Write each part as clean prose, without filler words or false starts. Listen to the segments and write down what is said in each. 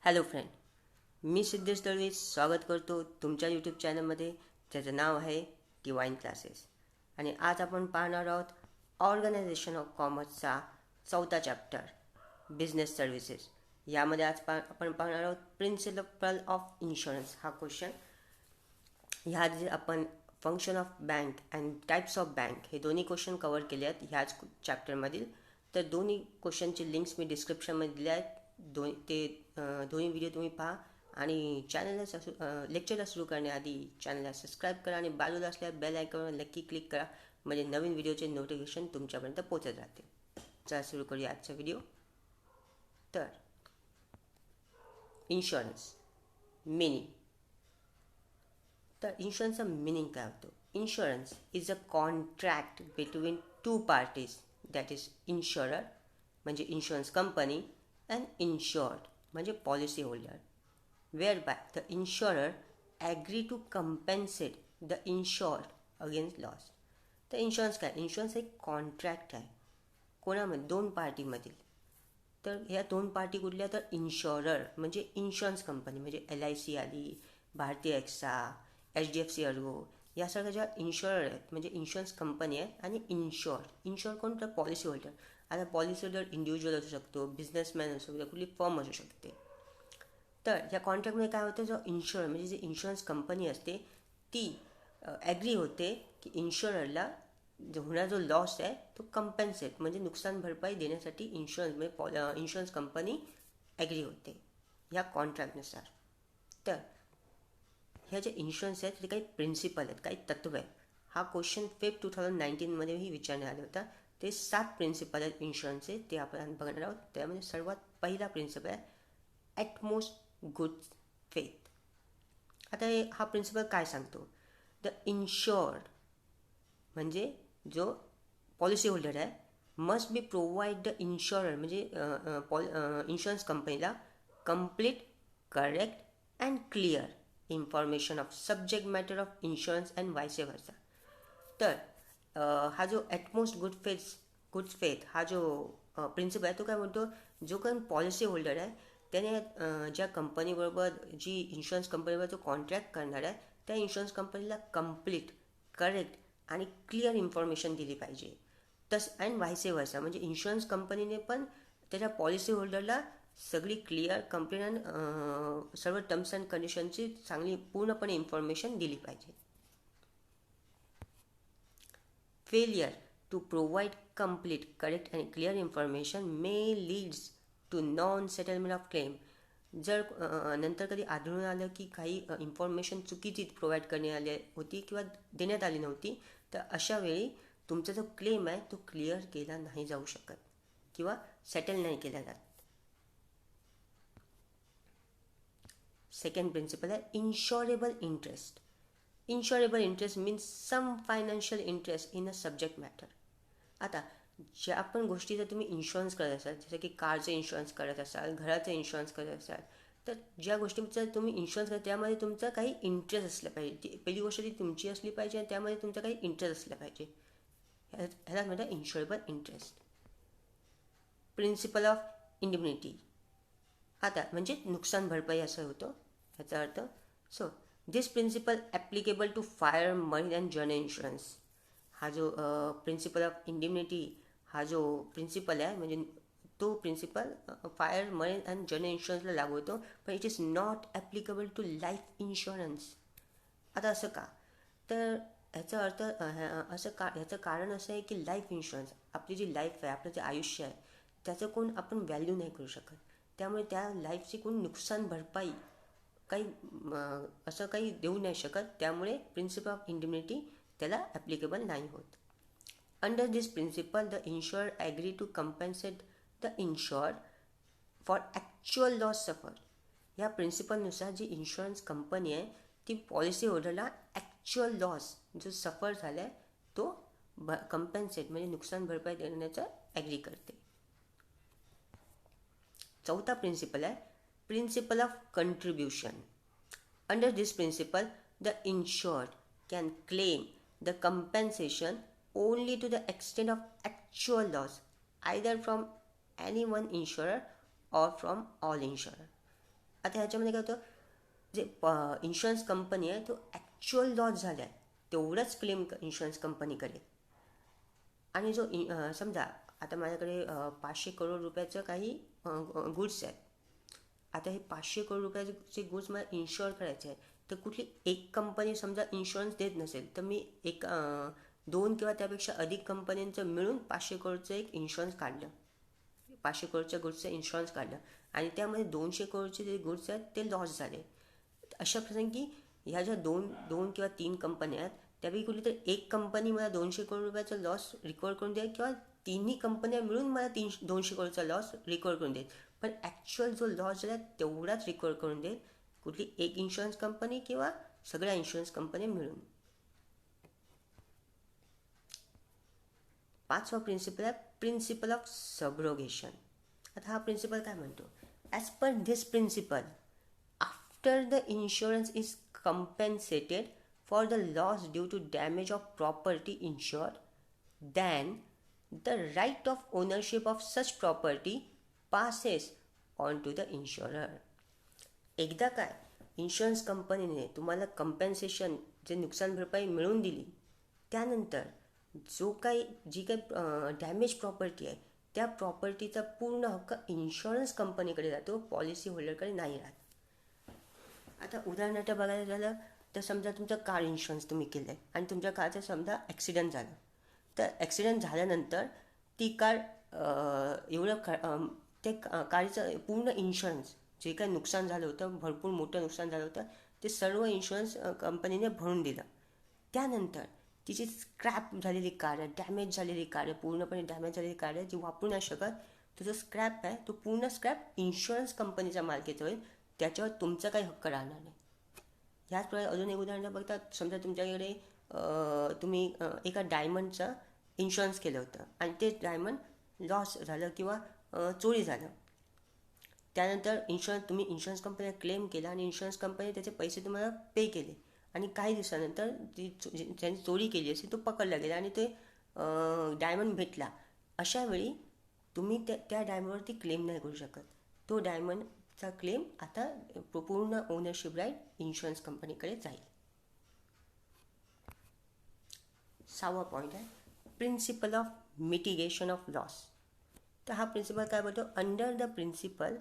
Hello friend, मी सिद्धेश दळवी स्वागत करतो तुमच्या यूट्यूब चॅनलमध्ये ज्याचं नाव आहे डिवाइन क्लासेस. आणि आज आपण पाहणार आहोत ऑर्गनायझेशन ऑफ कॉमर्सचा 4था चॅप्टर बिझनेस सर्व्हिसेस. यामध्ये आज आपण पाहणार आहोत प्रिन्सिपल ऑफ इन्शुरन्स हा क्वेश्चन. ह्यात आपण function of bank and types of bank हे दोन्ही क्वेश्चन कवर केले आहेत ह्याच चॅप्टरमधील. तर दोन्ही क्वेश्चनचे लिंक्स मी डिस्क्रिप्शनमध्ये दिले आहेत. दोन्ही व्हिडिओ तुम्ही पहा आणि चॅनलला लेक्चरला सुरू करण्याआधी चॅनलला सबस्क्राईब करा आणि बाजूला असलेल्या बेल आयकॉनवर नक्की क्लिक करा, म्हणजे नवीन व्हिडिओचे नोटिफिकेशन तुमच्यापर्यंत पोहोचत राहते. चला सुरू करूया आजचा व्हिडिओ. तर इन्शुरन्स मिनिंग. तर इन्शुरन्सचा मिनिंग काय होतो? Insurance is a contract between two parties, that is insurer म्हणजे इन्शुरन्स कंपनी अँड इन्शुर्ड म्हणजे policy holder, whereby the insurer agree to compensate the insured against loss. तर इन्शुरन्स काय? इन्शुरन्स एक contract आहे कोणामध्ये? दोन पार्टीमधील. तर ह्या दोन पार्टी कुठल्या? तर इन्शुरर म्हणजे इन्शुरन्स कंपनी म्हणजे LIC आली, भारतीय एक्सा, HDFC अर्गो, या सगळ्या ज्या इन्शुरर आहेत म्हणजे इन्शुरन्स कंपनी आहे. आणि इन्शुअर कोण? तर पॉलिसी होल्डर. आता पॉलिसी होल्डर इंडिव्हिज्युअल असू शकतो, बिझनेसमॅन असू शकतो, कुठली फर्म असू शकते. तर या कॉन्ट्रॅक्टमध्ये काय होतं? जो इन्शुरर म्हणजे जी इन्शुरन्स कंपनी असते ती ॲग्री होते की इन्शुररला होणारा जो लॉस आहे तो कंपेन्सेट म्हणजे नुकसान भरपाई देण्यासाठी इन्शुरन्स कंपनी ॲग्री होते ह्या कॉन्ट्रॅक्टनुसार. तर ह्या ज्या इन्शुरन्स आहेत ते काही प्रिन्सिपल आहेत, काही तत्व आहेत. हा क्वेश्चन फेब 2019मध्येही विचारण्यात आला होता. ते 7 प्रिन्सिपल आहेत इन्शुरन्सचे, ते आपण बघणार आहोत. त्यामध्ये सर्वात पहिला प्रिन्सिपल आहे ॲटमोस्ट गुड फेथ. आता हा प्रिन्सिपल काय सांगतो? द इन्शुर्ड म्हणजे जो पॉलिसी होल्डर आहे must be provide the insurer म्हणजे इन्शुरन्स कंपनीला complete, correct and clear information of subject matter of insurance and वायस वर्सा. तर हा जो ॲटमोस्ट गुड फेथ हा जो प्रिन्सिपल आहे तो काय म्हणतो? जो काही पॉलिसी होल्डर आहे त्याने ज्या कंपनीबरोबर जी इन्शुरन्स कंपनीबरोबर जो कॉन्ट्रॅक्ट करणार आहे त्या इन्शुरन्स कंपनीला कम्प्लीट, करेक्ट आणि क्लिअर इन्फॉर्मेशन दिली पाहिजे. अँड व्हायस वर्सा म्हणजे इन्शुरन्स कंपनीने पण त्याच्या पॉलिसी होल्डरला सगळी क्लिअर, कम्प्लीट अँड सर्व टर्म्स अँड कंडिशनची चांगली पूर्णपणे इन्फॉर्मेशन दिली पाहिजे. Failure to provide complete, correct and clear information may leads to non-settlement of claim. जर नंतर कधी आढळून आलं की काही इन्फॉर्मेशन चुकीची प्रोव्हाइड करण्यात आली होती किंवा देण्यात आली नव्हती, तर अशा वेळी तुमचा जो क्लेम आहे तो क्लिअर केला नाही जाऊ शकत किंवा सेटल नाही केला जात. सेकंड प्रिन्सिपल आहे insurable interest. Insurable interest means some financial interest in a subject matter. आता ज्या पण गोष्टीचा तुम्ही इन्शुरन्स करत असाल, जसं की कारचं इन्शुरन्स करत असाल, घराचं इन्शुरन्स करत असाल, तर ज्या गोष्टीचा तुम्ही इन्शुरन्स करता त्यामध्ये तुमचा काही इंटरेस्ट असला पाहिजे. ती पहिली गोष्ट ती तुमची असली पाहिजे आणि त्यामध्ये तुमचा काही इंटरेस्ट असला पाहिजे. ह्याला म्हणतात insurable interest. Principle of indemnity. आता म्हणजे नुकसान भरपाई असं होतं ह्याचा अर्थ. So this principle applicable to fire, marine and general insurance. हा जो प्रिन्सिपल ऑफ इंडिम्निटी हा जो प्रिन्सिपल आहे म्हणजे तो principle fire, marine and general इन्शुरन्सला लागू होतो, पण it is not applicable to life insurance. आता असं का? तर ह्याचा अर्थ ह्याचं कारण असं आहे की लाईफ इन्शुरन्स आपली जी लाईफ आहे, आपलं जे आयुष्य आहे त्याचं कोण आपण व्हॅल्यू नाही करू शकत. त्यामुळे त्या लाईफची कोण नुकसान भरपाई काही असं काही देऊ नाही शकत. त्यामुळे प्रिन्सिपल ऑफ इंडिम्निटी त्याला ॲप्लिकेबल नाही होत. Under this principle the insurer agree to compensate the insured for actual loss suffer. या प्रिन्सिपलनुसार जी इन्शुरन्स कंपनी आहे ती पॉलिसी होल्डरला ॲक्च्युअल लॉस जो सफर झाला आहे तो कंपेन्सेट म्हणजे नुकसान भरपाई देण्याचं ॲग्री करते. चौथा प्रिन्सिपल आहे principle of contribution. Under this principle, the insured can claim the compensation only to the extent of actual loss, either from any one insurer or from all insurer. आता ह्याच्यामध्ये काय होतं, जे इन्शुरन्स कंपनी आहे तो actual loss झाला आहे तेवढंच क्लेम इन्शुरन्स कंपनी करेल. आणि जो समजा आता माझ्याकडे 500 करोड रुपयाचं काही गुड्स आहेत. आता हे 500 करोड रुपयाचे गुड्स मला इन्शुअर करायचे आहे, तर कुठली एक कंपनी समजा इन्शुरन्स देत नसेल तर मी एक 2 किंवा त्यापेक्षा अधिक कंपन्यांचं मिळून 500 करोडचं एक इन्शुरन्स काढलं. 500 करोडच्या गुड्सचं इन्शुरन्स काढलं आणि त्यामध्ये 200 करोडचे जे गुड्स आहेत ते लॉस झाले. अशा प्रसंगी ह्या ज्या दोन किंवा 3 कंपन्या आहेत त्यापैकी कुठलीतरी एक कंपनी मला 200 करोड रुपयाचा लॉस रिकवर करून देईल किंवा तिन्ही कंपन्या मिळून मला 200 करोडचा लॉस रिकवर करून देईल. पण ॲक्च्युअल जो लॉस झाला तेवढाच रिकवर करून देईल कुठली एक इन्शुरन्स कंपनी किंवा सगळ्या इन्शुरन्स कंपन्या मिळून. 5वा प्रिन्सिपल आहे प्रिन्सिपल ऑफ सबरोगेशन. आता हा प्रिन्सिपल काय म्हणतो, as per this principle after the insurance is compensated for the loss due to damage of property insured, then the right of ownership of such property passes on to the insurer. एकदा काय insurance कंपनीने तुम्हाला compensation जे नुकसान भरपाई मिळवून दिली, त्यानंतर जी काही डॅमेज प्रॉपर्टी आहे त्या प्रॉपर्टीचा पूर्ण हक्क इन्शुरन्स कंपनीकडे जातो, पॉलिसी होल्डरकडे नाही राहत. आता उदाहरणार्थ बघायला झालं तर समजा तुमचं कार इन्शुरन्स तुम्ही केलं आहे आणि तुमच्या कारचं समजा ॲक्सिडेंट झालं, तर ॲक्सिडेंट झाल्यानंतर ती कार ते कारचं पूर्ण इन्शुरन्स जे काही नुकसान झालं होतं, भरपूर मोठं नुकसान झालं होतं, ते सर्व इन्शुरन्स कंपनीने भरून दिलं. त्यानंतर तिची स्क्रॅप झालेली कार आहे, डॅमेज झालेली कार आहे, पूर्णपणे डॅमेज झालेली कार आहे जी वापरू नाही शकत, तो जो स्क्रॅप आहे तो पूर्ण स्क्रॅप इन्शुरन्स कंपनीच्या मालकीचं होईल, त्याच्यावर तुमचा काही हक्क राहणार नाही. ह्याचप्रमाणे अजून एक उदाहरण बघता, समजा तुमच्याकडे तुम्ही एका डायमंडचं इन्शुरन्स केलं होतं आणि ते डायमंड लॉस झालं किंवा चोरी झालं. त्यानंतर तुम्ही इन्शुरन्स कंपनीला क्लेम केला आणि इन्शुरन्स कंपनी त्याचे पैसे तुम्हाला पे केले आणि काही दिवसानंतर ज्यांनी चोरी केली असेल तो पकडला गेला आणि ते डायमंड भेटला. अशा वेळी तुम्ही त्या डायमंडवरती क्लेम नाही करू शकत. तो डायमंडचा क्लेम आता पूर्ण ओनरशिप राईट इन्शुरन्स कंपनीकडे जाईल. 6वा पॉईंट आहे principle of mitigation of loss. तर हा प्रिन्सिपल काय बोलतो, under the principle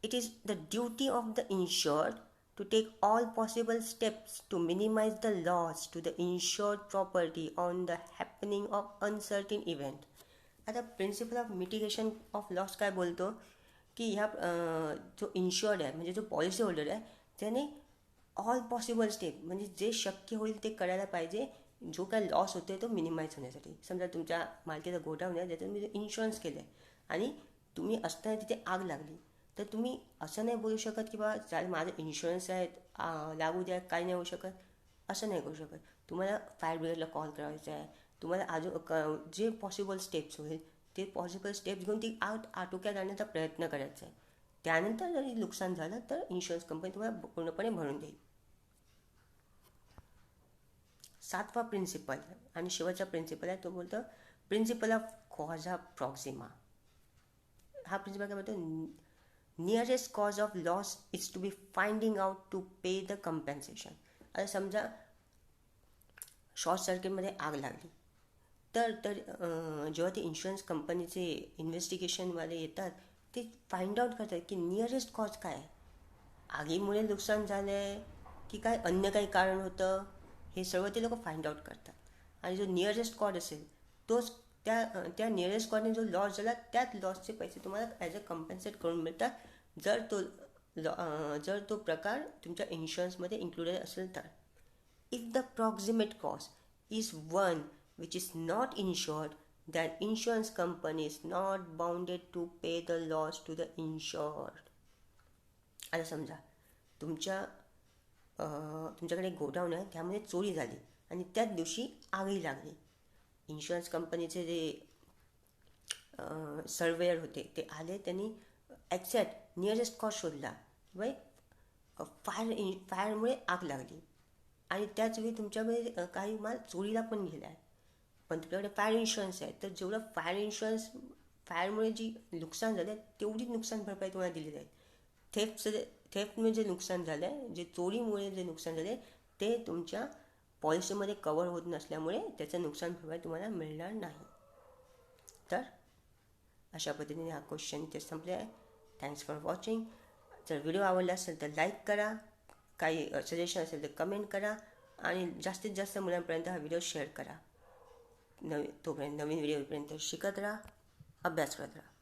it is the duty of the insured to take all possible steps to minimize the loss to the insured property on the happening of uncertain event. आता principle of mitigation of loss काय बोलतो की ह्या जो insured आहे म्हणजे जो policy holder आहे त्याने ऑल पॉसिबल स्टेप म्हणजे जे शक्य होईल ते करायला पाहिजे जो काय लॉस होतो तो मिनिमाइज होण्यासाठी. समजा तुमच्या मालकीचा गोडाऊन आहे ज्याच्यात तुम्ही इन्शुरन्स केलं आहे आणि तुम्ही असताना तिथे आग लागली, तर तुम्ही असं नाही बोलू शकत की बा चालेल माझं इन्शुरन्स आहे लागू द्या, काही नाही होऊ शकत, असं नाही करू शकत. तुम्हाला फायर ब्रिगेडला कॉल करायचा आहे, तुम्हाला जे पॉसिबल स्टेप्स होईल ते पॉसिबल स्टेप्स घेऊन ती आग आटोक्यात आणण्याचा प्रयत्न करायचा आहे. त्यानंतर जरी नुकसान झालं तर इन्शुरन्स कंपनी तुम्हाला पूर्णपणे भरून देईल. 7वा प्रिन्सिपल आणि शेवटचा प्रिन्सिपल आहे तो बोलतो प्रिन्सिपल ऑफ कॉझा प्रॉक्सिमा. हा प्रिन्सिपल काय बोलतो, nearest cause of loss is to be finding out to pay the compensation. आता समजा शॉर्ट सर्किटमध्ये आग लागली तर जेव्हा ते इन्शुरन्स कंपनीचे इन्व्हेस्टिगेशनवाले येतात ते फाइंड आउट करतात की नियरेस्ट कॉज काय आहे, आगीमुळे नुकसान झालं आहे की काय अन्य काही कारण होतं, हे सर्व ते लोक फाइंड आउट करतात. आणि जो नियरेस्ट कॉज असेल तोच त्या नियरेस्ट कॉजने जो लॉस झाला त्याच लॉसचे पैसे तुम्हाला ॲज अ कंपेन्सेट करून मिळतात जर तो प्रकार तुमच्या इन्शुरन्समध्ये इन्क्लुडेड असेल तर. If the proximate cause is one which is not insured then insurance company is not bounded to pay the loss to the insured. आता समजा तुमच्याकडे गोडाऊन आहे त्यामध्ये चोरी झाली आणि त्याच दिवशी आगही लागली. इन्शुरन्स कंपनीचे जे सर्वेयर होते ते आले, त्यांनी एक्झॅक्ट नियरेस्ट कॉज शोधला की बाई फायरमुळे आग लागली आणि त्याच वेळी तुमच्याकडे काही माल चोरीला पण गेला आहे, पण तुमच्याकडे फायर इन्शुरन्स आहे, तर जेवढं फायरमुळे जी नुकसान झालं तेवढीच नुकसान भरपाई तुम्हाला दिली जाईल. थेफ्टमुळे जे नुकसान झालं आहे, जे चोरीमुळे जे नुकसान झाले ते तुमच्या पॉलिसीमध्ये कवर होत नसल्यामुळे त्याचं नुकसान भरपाई तुम्हाला मिळणार नाही. तर अशा पद्धतीने हा क्वेश्चन इथे संपले आहे. Thanks for watching. जर व्हिडिओ आवडला असेल तर लाईक करा, काही सजेशन असेल तर कमेंट करा आणि जास्तीत जास्त मुलांपर्यंत हा व्हिडिओ शेअर करा. तोपर्यंत नवीन व्हिडिओपर्यंत शिकत राहा, अभ्यास करत राहा.